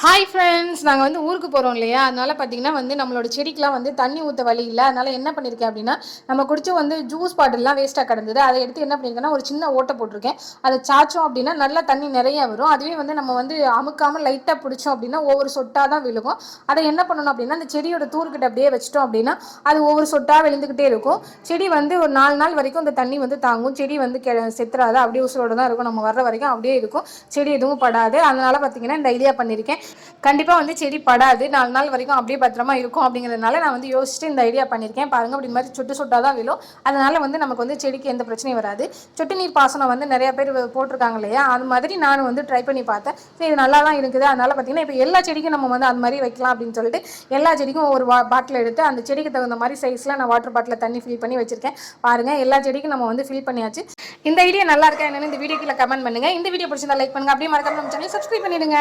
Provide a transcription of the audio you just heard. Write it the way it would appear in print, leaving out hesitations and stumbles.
Hi friends, நாங்கள் வந்து ஊருக்கு போகிறோம் இல்லையா? அதனால் பார்த்தீங்கன்னா வந்து நம்மளோட செடிக்கெலாம் வந்து தண்ணி ஊற்ற வழி இல்லை. அதனால் என்ன பண்ணியிருக்கேன் அப்படின்னா, நம்ம குடிச்ச வந்து ஜூஸ் பாட்டில்லாம் வேஸ்ட்டாக கிடந்தது. அதை எடுத்து என்ன பண்ணியிருக்கேன்னா, ஒரு சின்ன ஓட்டை போட்டிருக்கேன். அதை சாய்ச்சோம் அப்படின்னா நல்லா தண்ணி நிறையா வரும். அதுவே வந்து நம்ம வந்து அமுக்காமல் லைட்டாக பிடிச்சோம் அப்படின்னா ஒவ்வொரு சொட்டாக தான் விழுகும். அதை என்ன பண்ணணும் அப்படின்னா, அந்த செடியோட தூர்கிட்ட அப்படியே வச்சிட்டோம் அப்படின்னா அது ஒவ்வொரு சொட்டாக விழுந்துக்கிட்டே இருக்கும். செடி வந்து ஒரு 4 நாள் வரைக்கும் அந்த தண்ணி வந்து தாங்கும். செடி வந்து செத்துறாது, அப்படியே உசுரோடு தான் இருக்கும். நம்ம வர்ற வரைக்கும் அப்படியே இருக்கும். செடி எதுவும் படாது. அதனால் பார்த்தீங்கன்னா இந்த ஐடியா பண்ணியிருக்கேன். கண்டிப்பாக வந்து செடி படாது, 4 நாள் வரைக்கும் அப்படியே பத்திரமா இருக்கும். அப்படிங்கிறதுனால நான் வந்து யோசிச்சுட்டு இந்த ஐடியா பண்ணியிருக்கேன். பாருங்கள், அப்படி மாதிரி சொட்டு சொட்டாக தான் விழும். அதனால் வந்து நமக்கு வந்து செடிக்கு எந்த பிரச்சனையும் வராது. சொட்டு நீர் பாசனம் வந்து நிறையா பேர் போட்டிருக்காங்க இல்லையா? அது மாதிரி நான் வந்து ட்ரை பண்ணி பார்த்தேன். சரி, இது நல்லா தான் இருக்குது. அதனால் பார்த்தீங்கன்னா இப்போ எல்லா செடிக்கும் நம்ம வந்து அது மாதிரி வைக்கலாம் அப்படின்னு சொல்லிட்டு எல்லா செடிக்கும் ஒரு பாட்டில் எடுத்து அந்த செடிக்கு தகுந்த மாதிரி சைஸில் நான் வாட்டர் பாட்டில் தண்ணி ஃபில் பண்ணி வச்சுருக்கேன். பாருங்கள், எல்லா செடிக்கும் நம்ம வந்து ஃபில் பண்ணியாச்சு. இந்த ஐடியா நல்லா இருக்கா என்னன்னு இந்த வீடியோக்குள்ள கமெண்ட் பண்ணுங்கள். இந்த வீடியோ பிடிச்சிருந்தா லைக் பண்ணுங்கள். அப்படியே மறக்காம நம்ம சேனலை சப்ஸ்கிரைப் பண்ணிடுங்க.